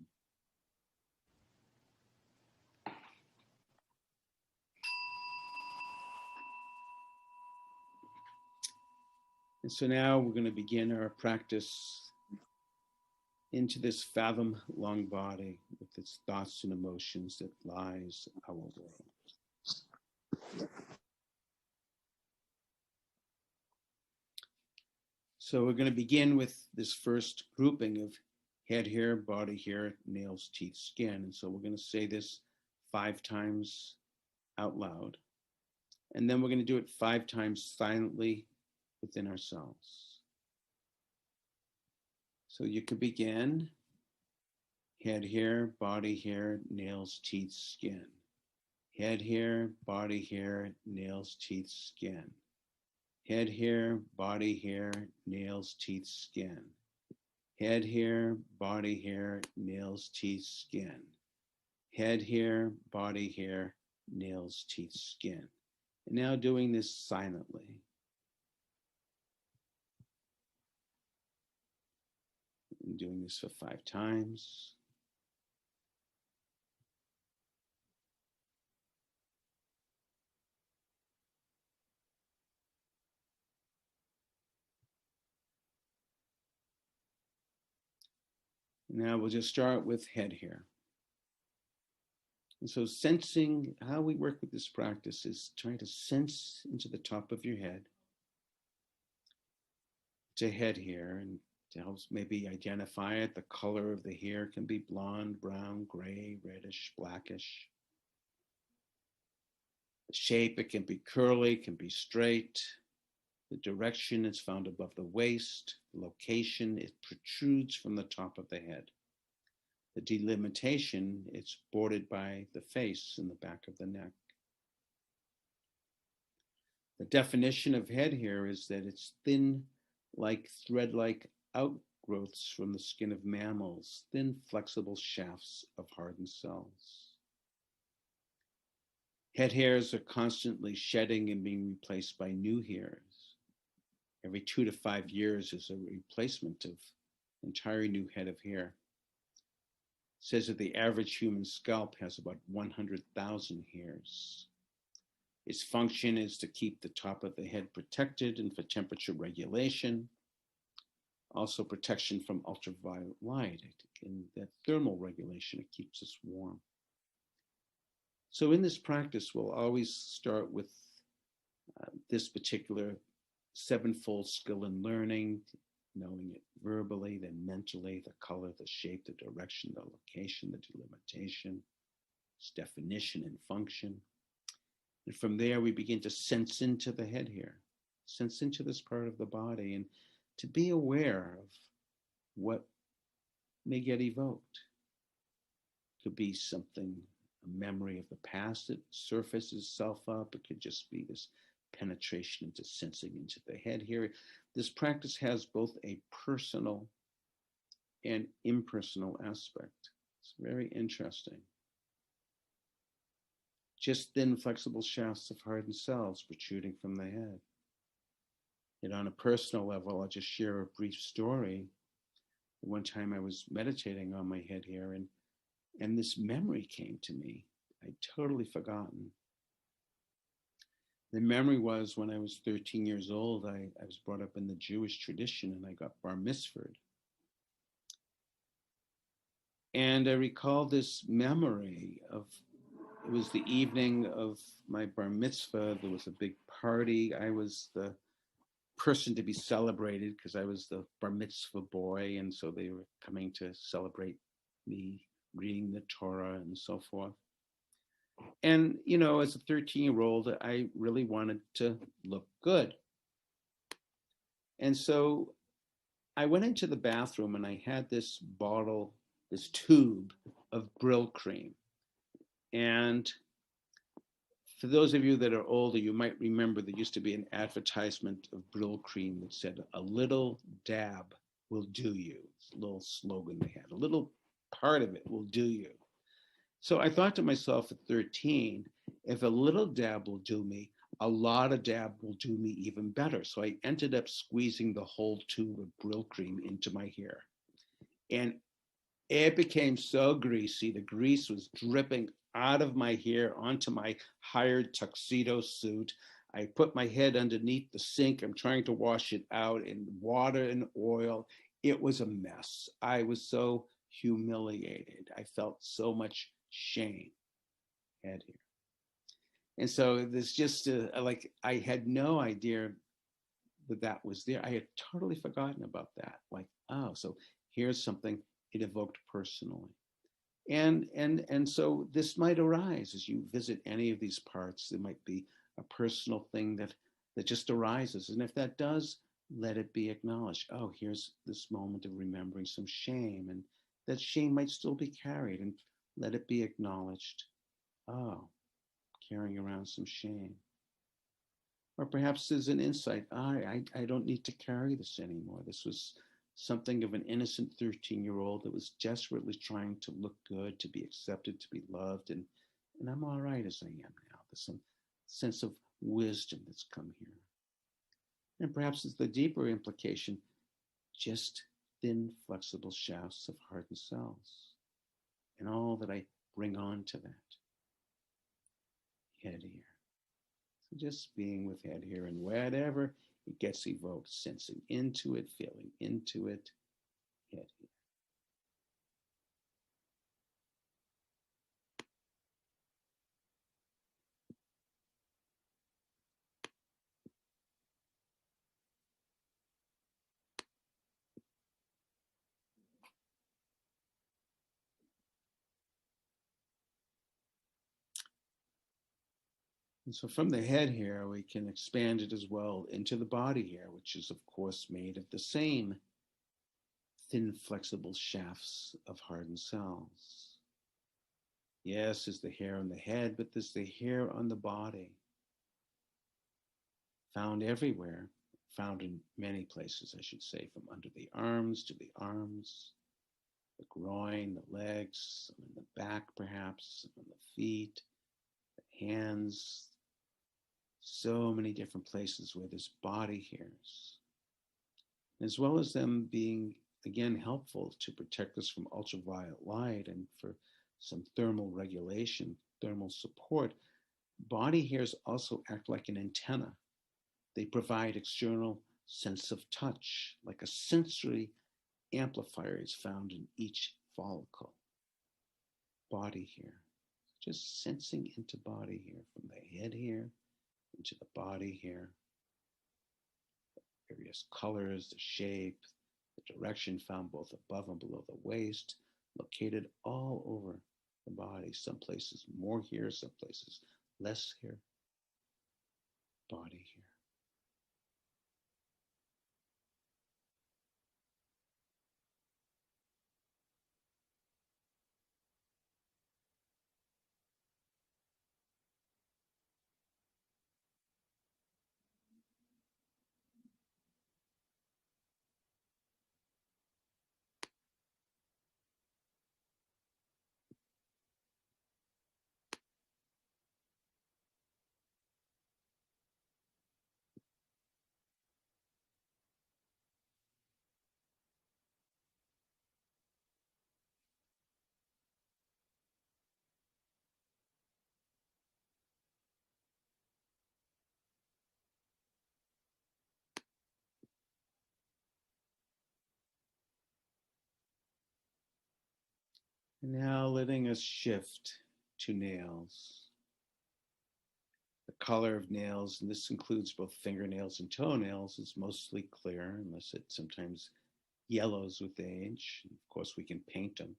And so now we're going to begin our practice into this fathom-long body with its thoughts and emotions that lies our world. So we're going to begin with this first grouping of head hair, body hair, nails, teeth, skin. And so we're going to say this 5 times out loud. And then we're going to do it 5 times silently within ourselves. So you could begin head hair, body hair, nails, teeth, skin. Head hair, body hair, nails, teeth, skin. Head hair, body hair, nails, teeth, skin. Head hair, body hair, nails, teeth, skin. Head hair, body hair, nails, teeth, skin. And now doing this silently. And doing this for 5 times. Now we'll just start with head hair. And so sensing, how we work with this practice is trying to sense into the top of your head to head hair and to help maybe identify it. The color of the hair can be blonde, brown, gray, reddish, blackish. The shape, it can be curly, can be straight. The direction is found above the waist. The location, it protrudes from the top of the head. The delimitation, it's bordered by the face and the back of the neck. The definition of head hair is that it's thin, like thread-like outgrowths from the skin of mammals, thin, flexible shafts of hardened cells. Head hairs are constantly shedding and being replaced by new hairs. Every 2 to 5 years is a replacement of entirely new head of hair. It says that the average human scalp has about 100,000 hairs. Its function is to keep the top of the head protected and for temperature regulation, also protection from ultraviolet light, and that thermal regulation, it keeps us warm. So in this practice, we'll always start with this particular sevenfold skill in learning, knowing it verbally, then mentally, the color, the shape, the direction, the location, the delimitation, its definition and function. And from there, we begin to sense into the head hair, sense into this part of the body, and to be aware of what may get evoked. It could be something, a memory of the past that surfaces itself up. It could just be this penetration into sensing into the head hair. This practice has both a personal and impersonal aspect. It's very interesting. Just thin, flexible shafts of hardened cells protruding from the head. And on a personal level, I'll just share a brief story. One time I was meditating on my head hair, and this memory came to me. I'd totally forgotten. The memory was when I was 13 years old, I was brought up in the Jewish tradition, and I got bar mitzvahed. And I recall this memory of, it was the evening of my bar mitzvah. There was a big party. I was the person to be celebrated because I was the bar mitzvah boy. And so they were coming to celebrate me reading the Torah and so forth. And, you know, as a 13-year-old, I really wanted to look good. And so I went into the bathroom and I had this bottle, this tube of Brill cream. And for those of you that are older, you might remember there used to be an advertisement of Brill cream that said, "A little dab will do you." It's a little slogan they had. A little part of it will do you. So I thought to myself at 13, if a little dab will do me, a lot of dab will do me even better. So I ended up squeezing the whole tube of Brill cream into my hair. And it became so greasy. The grease was dripping out of my hair onto my hired tuxedo suit. I put my head underneath the sink. I'm trying to wash it out in water and oil. It was a mess. I was so humiliated. I felt so much shame head here. And so there's just like, I had no idea that was there. I had totally forgotten about that. Like, oh, so here's something it evoked personally. And so this might arise as you visit any of these parts. There might be a personal thing that just arises. And if that does, let it be acknowledged. Oh, here's this moment of remembering some shame, and that shame might still be carried, and let it be acknowledged. Oh, carrying around some shame. Or perhaps there's an insight. I don't need to carry this anymore. This was something of an innocent 13-year-old that was desperately trying to look good, to be accepted, to be loved. And I'm all right as I am now. There's some sense of wisdom that's come here. And perhaps it's the deeper implication, just thin, flexible shafts of hardened cells. And all that I bring on to that. Head here. So just being with head here, and whatever it gets evoked, sensing into it, feeling into it, head here. And so from the head here, we can expand it as well into the body here, which is, of course, made of the same thin, flexible shafts of hardened cells. Yes, there's the hair on the head, but there's the hair on the body, found everywhere, found in many places, I should say, from under the arms to the arms, the groin, the legs, some in the back perhaps, some on the feet, the hands, so many different places where there's body hairs, as well as them being, again, helpful to protect us from ultraviolet light and for some thermal regulation, thermal support. Body hairs also act like an antenna. They provide external sense of touch, like a sensory amplifier is found in each follicle. Body hair, just sensing into body hair, from the head hair into the body hair, various colors, the shape, the direction found both above and below the waist, located all over the body. Some places more hair, some places less hair. Body hair. And now letting us shift to nails. The color of nails, and this includes both fingernails and toenails, is mostly clear, unless it sometimes yellows with age. Of course, we can paint them.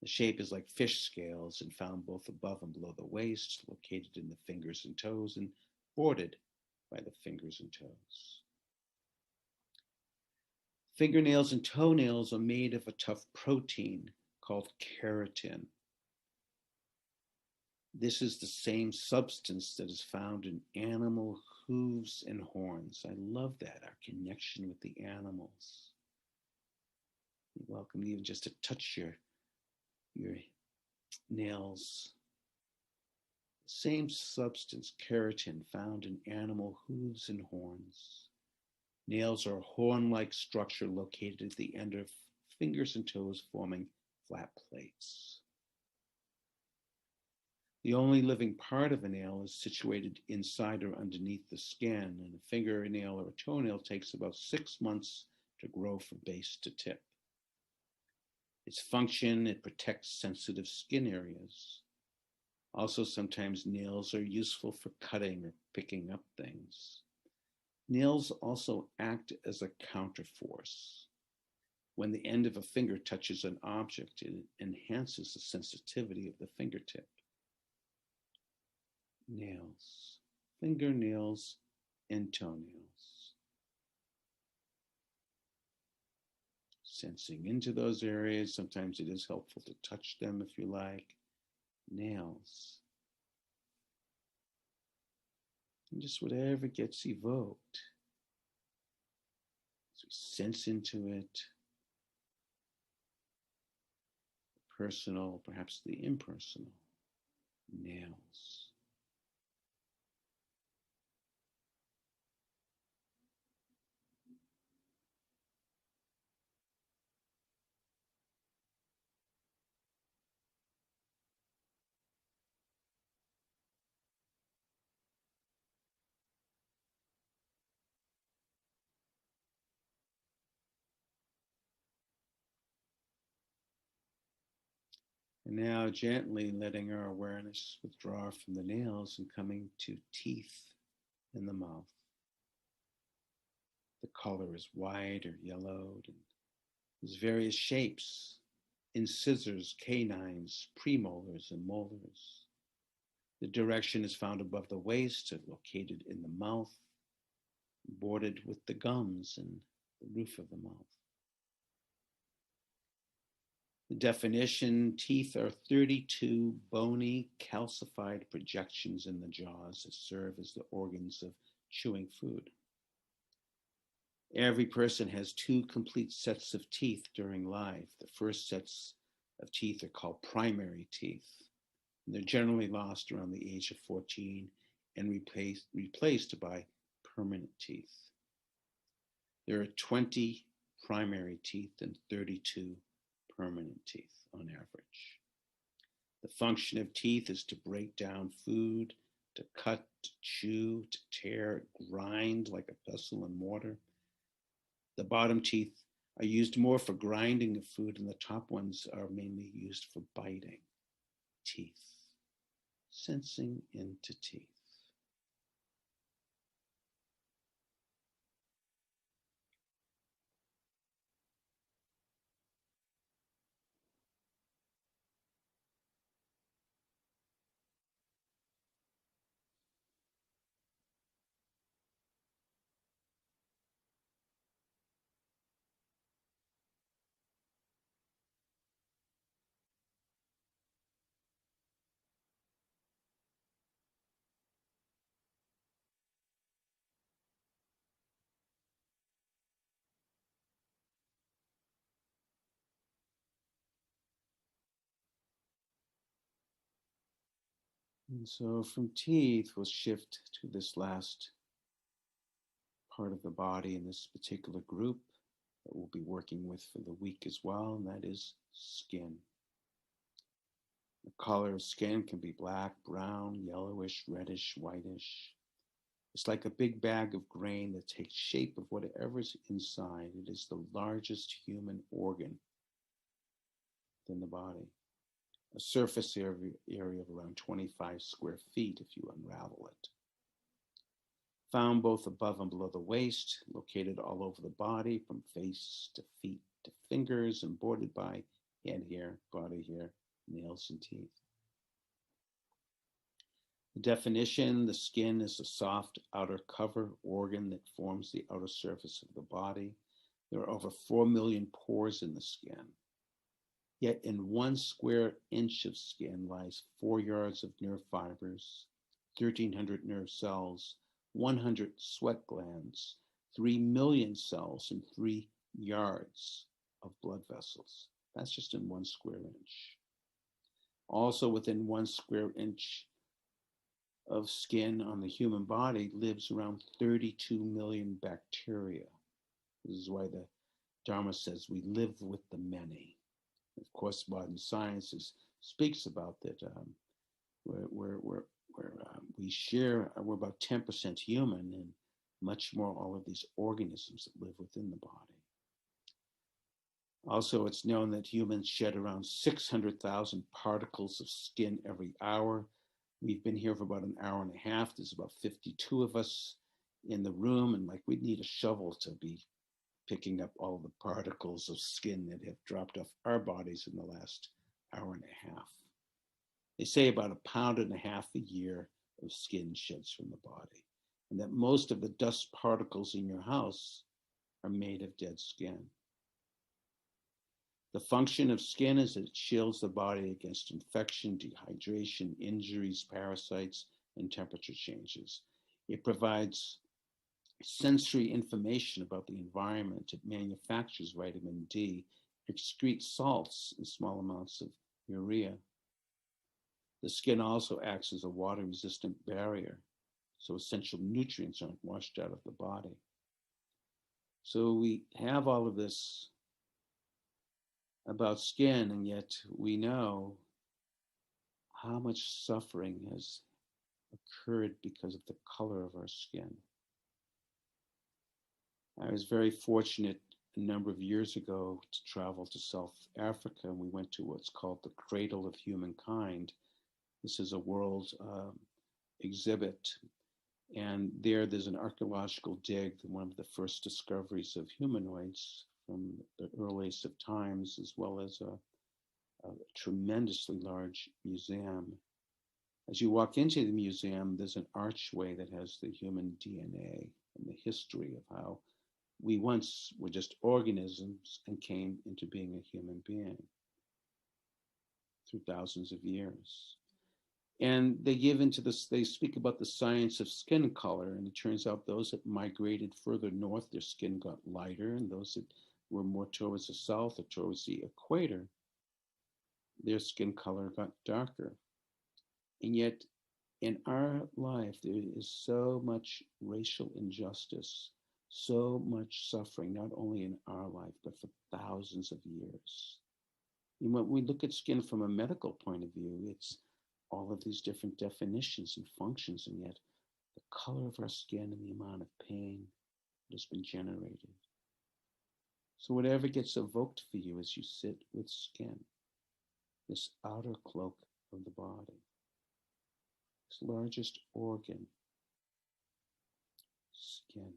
The shape is like fish scales and found both above and below the waist, located in the fingers and toes, and bordered by the fingers and toes. Fingernails and toenails are made of a tough protein called keratin. This is the same substance that is found in animal hooves and horns. I love that, our connection with the animals. You're welcome even just to touch your nails. Same substance, keratin, found in animal hooves and horns. Nails are a horn-like structure located at the end of fingers and toes, forming flat plates. The only living part of a nail is situated inside or underneath the skin, and a fingernail or a toenail takes about 6 months to grow from base to tip. Its function, it protects sensitive skin areas. Also, sometimes nails are useful for cutting or picking up things. Nails also act as a counterforce. When the end of a finger touches an object, it enhances the sensitivity of the fingertip. Nails, fingernails, and toenails. Sensing into those areas, sometimes it is helpful to touch them if you like. Nails. And just whatever gets evoked. As we sense into it, the personal, perhaps the impersonal. Nails. And now gently letting our awareness withdraw from the nails and coming to teeth in the mouth. The color is white or yellowed, and there's various shapes: incisors, canines, premolars, and molars. The direction is found above the waist, located in the mouth, bordered with the gums and the roof of the mouth. The definition: teeth are 32 bony, calcified projections in the jaws that serve as the organs of chewing food. Every person has two complete sets of teeth during life. The first sets of teeth are called primary teeth. And they're generally lost around the age of 14 and replaced by permanent teeth. There are 20 primary teeth and 32 permanent teeth on average. The function of teeth is to break down food, to cut, to chew, to tear, grind like a pestle and mortar. The bottom teeth are used more for grinding of food, and the top ones are mainly used for biting. Teeth, sensing into teeth. And so from teeth, we'll shift to this last part of the body in this particular group that we'll be working with for the week as well, and that is skin. The color of skin can be black, brown, yellowish, reddish, whitish. It's like a big bag of grain that takes shape of whatever's inside. It is the largest human organ within the body. A surface area of around 25 square feet if you unravel it. Found both above and below the waist, located all over the body from face to feet to fingers, and bordered by head hair, body hair, nails, and teeth. The definition: the skin is a soft outer cover organ that forms the outer surface of the body. There are over 4 million pores in the skin. Yet in 1 square inch of skin lies 4 yards of nerve fibers, 1,300 nerve cells, 100 sweat glands, 3 million cells, and 3 yards of blood vessels. That's just in 1 square inch. Also within 1 square inch of skin on the human body lives around 32 million bacteria. This is why the Dharma says we live with the many. Of course, modern science speaks about that. We're about 10% human, and much more all of these organisms that live within the body. Also, it's known that humans shed around 600,000 particles of skin every hour. We've been here for about an hour and a half. There's about 52 of us in the room, and like we'd need a shovel to be picking up all the particles of skin that have dropped off our bodies in the last hour and a half. They say about 1.5 pounds a year of skin sheds from the body, and that most of the dust particles in your house are made of dead skin. The function of skin is that it shields the body against infection, dehydration, injuries, parasites, and temperature changes. It provides sensory information about the environment. It manufactures vitamin D, excretes salts in small amounts of urea. The skin also acts as a water-resistant barrier, so essential nutrients aren't washed out of the body. So we have all of this about skin, and yet we know how much suffering has occurred because of the color of our skin. I was very fortunate a number of years ago to travel to South Africa, and we went to what's called the Cradle of Humankind. This is a world exhibit, and there's an archaeological dig, one of the first discoveries of humanoids from the earliest of times, as well as a tremendously large museum. As you walk into the museum, there's an archway that has the human DNA and the history of how we once were just organisms and came into being a human being through thousands of years. And they give into this, they speak about the science of skin color, and it turns out those that migrated further north, their skin got lighter, and those that were more towards the south or towards the equator, their skin color got darker. And yet, in our life, there is so much racial injustice, so much suffering, not only in our life, but for thousands of years. And when we look at skin from a medical point of view, it's all of these different definitions and functions, and yet the color of our skin and the amount of pain that has been generated. So whatever gets evoked for you as you sit with skin, this outer cloak of the body, its largest organ, skin.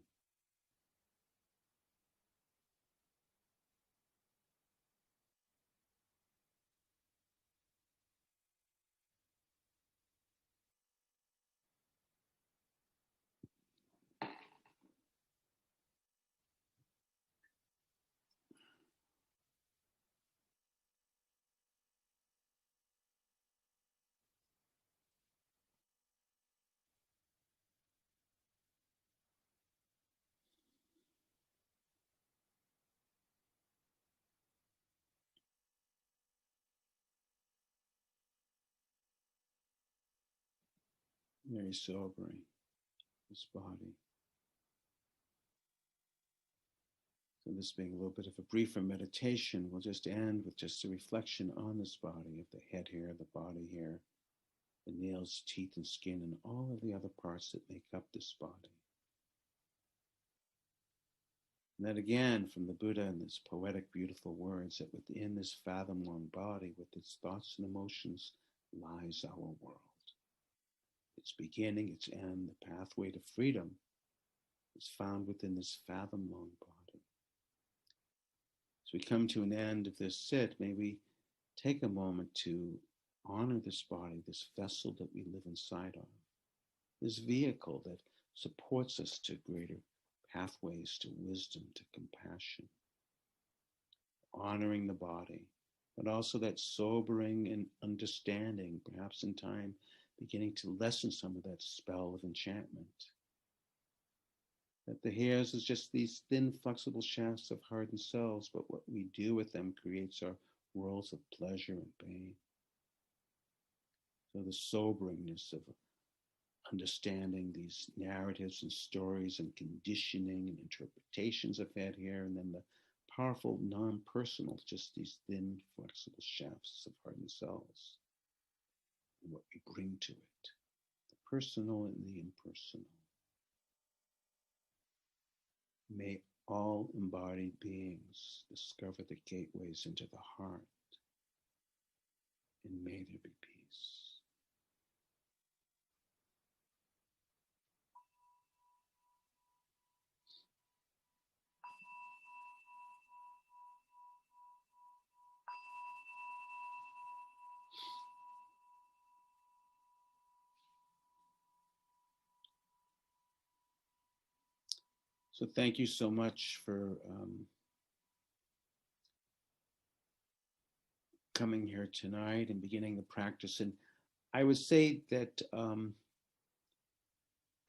Very sobering, this body. So this being a little bit of a briefer meditation, we'll just end with just a reflection on this body, of the head hair, the body hair, the nails, teeth, and skin, and all of the other parts that make up this body. And that again, from the Buddha and his poetic, beautiful words, that within this fathom-long body, with its thoughts and emotions, lies our world. Its beginning, its end, the pathway to freedom is found within this fathom-long body. As we come to an end of this sit, may we take a moment to honor this body, this vessel that we live inside of, this vehicle that supports us to greater pathways to wisdom, to compassion. Honoring the body, but also that sobering and understanding, perhaps in time, beginning to lessen some of that spell of enchantment. That the hairs is just these thin, flexible shafts of hardened cells, but what we do with them creates our worlds of pleasure and pain. So the soberingness of understanding these narratives and stories and conditioning and interpretations of head hair, and then the powerful non-personal, just these thin, flexible shafts of hardened cells, and what we bring to it, the personal and the impersonal. May all embodied beings discover the gateways into the heart, and may there be peace. So thank you so much for coming here tonight and beginning the practice. And I would say that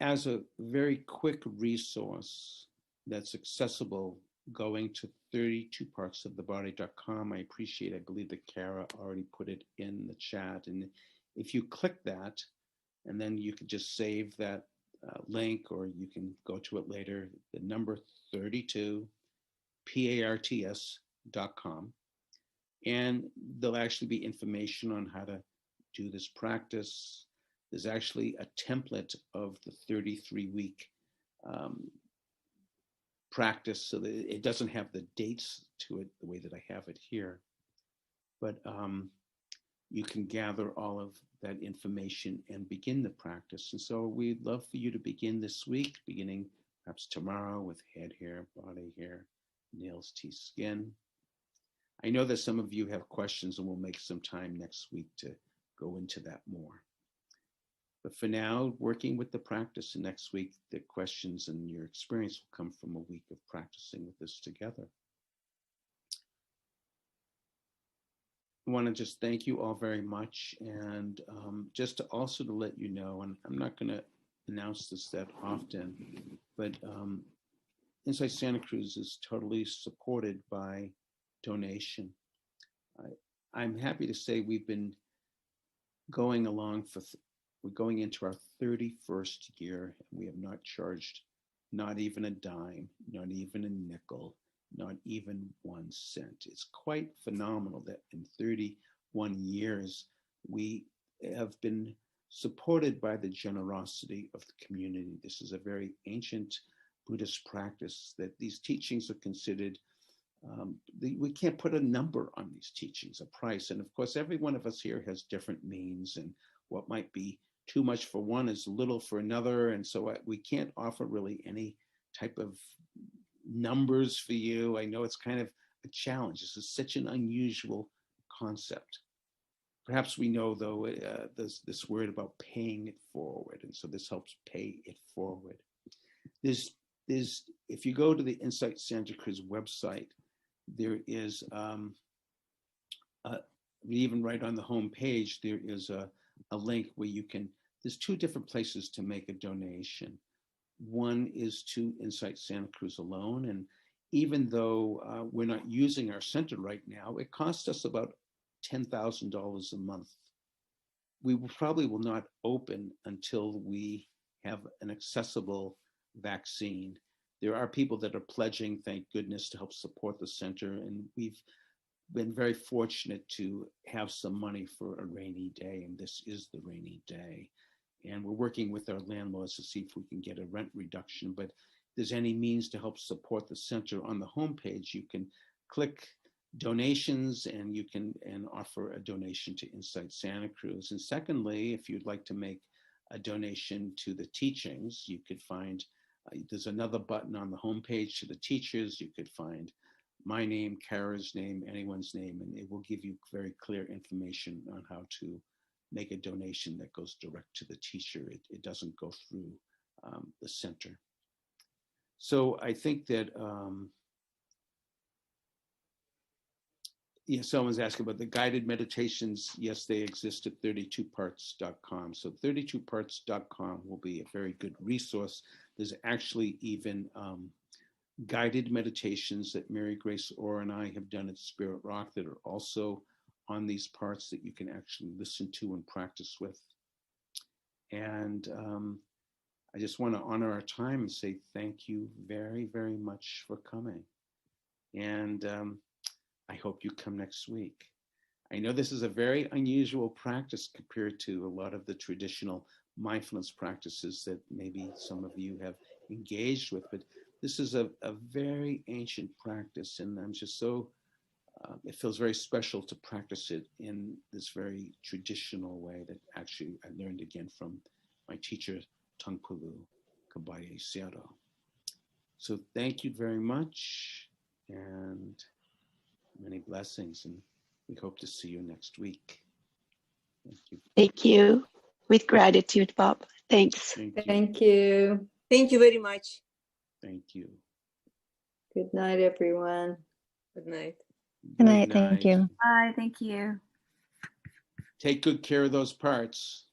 as a very quick resource that's accessible, going to 32partsofthebody.com, I appreciate, I believe that Kara already put it in the chat. And if you click that, and then you can just save that link, or you can go to it later, the number 32parts.com. And there'll actually be information on how to do this practice. There's actually a template of the 33-week practice, so that it doesn't have the dates to it the way that I have it here. But you can gather all of that information and begin the practice. And so we'd love for you to begin this week, beginning perhaps tomorrow with head hair, body hair, nails, teeth, skin. I know that some of you have questions, and we'll make some time next week to go into that more. But for now, working with the practice, and next week, the questions and your experience will come from a week of practicing with this together. I want to just thank you all very much. And just to also to let you know, and I'm not going to announce this that often, but Insight Santa Cruz is totally supported by donation. I'm happy to say we've been going along we're going into our 31st year, and we have not charged not even a dime, not even a nickel, not even 1 cent. It's quite phenomenal that in 31 years, we have been supported by the generosity of the community. This is a very ancient Buddhist practice that these teachings are considered, we can't put a number on these teachings, a price. And of course, every one of us here has different means, and what might be too much for one is little for another. And so we can't offer really any type of numbers for you. I know it's kind of a challenge. This is such an unusual concept. Perhaps we know, though, there's this word about paying it forward. And so this helps pay it forward. If you go to the Insight Santa Cruz website, there is, even right on the home page, there is a link where you can, there's 2 different places to make a donation. One is to Insight Santa Cruz alone. And even though we're not using our center right now, it costs us about $10,000 a month. We probably will not open until we have an accessible vaccine. There are people that are pledging, thank goodness, to help support the center. And we've been very fortunate to have some money for a rainy day. And this is the rainy day. And we're working with our landlords to see if we can get a rent reduction. But if there's any means to help support the center, on the homepage, you can click donations and you can offer a donation to Insight Santa Cruz. And secondly, if you'd like to make a donation to the teachings, you could find, there's another button on the homepage to the teachers. You could find my name, Kara's name, anyone's name, and it will give you very clear information on how to make a donation that goes direct to the teacher. It doesn't go through the center. So I think that, someone's asking about the guided meditations. Yes, they exist at 32parts.com. So 32parts.com will be a very good resource. There's actually even guided meditations that Mary Grace Orr and I have done at Spirit Rock that are also on these parts that you can actually listen to and practice with. And I just want to honor our time and say thank you very, very much for coming. And I hope you come next week. I know this is a very unusual practice compared to a lot of the traditional mindfulness practices that maybe some of you have engaged with, but this is a very ancient practice, and I'm just so, it feels very special to practice it in this very traditional way that actually I learned again from my teacher, Tangpulu Kabaye Searo. So thank you very much, and many blessings, and we hope to see you next week. Thank you. Thank you. With gratitude, Bob. Thanks. Thank you. Thank you. Thank you very much. Thank you. Good night, everyone. Good night. Good night. Thank you. Bye. Thank you. Take good care of those parts.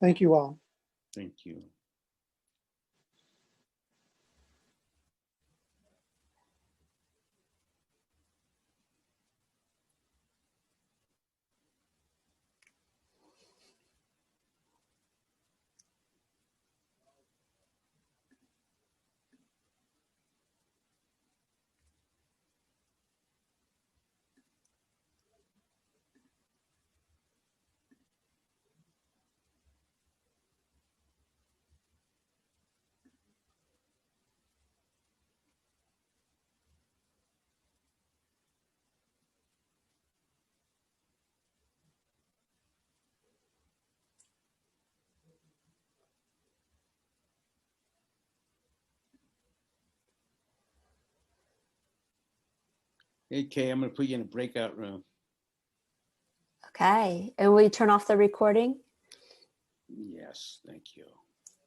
Thank you all. Thank you. Hey, Kay, I'm going to put you in a breakout room. Okay. And will you turn off the recording? Yes, thank you.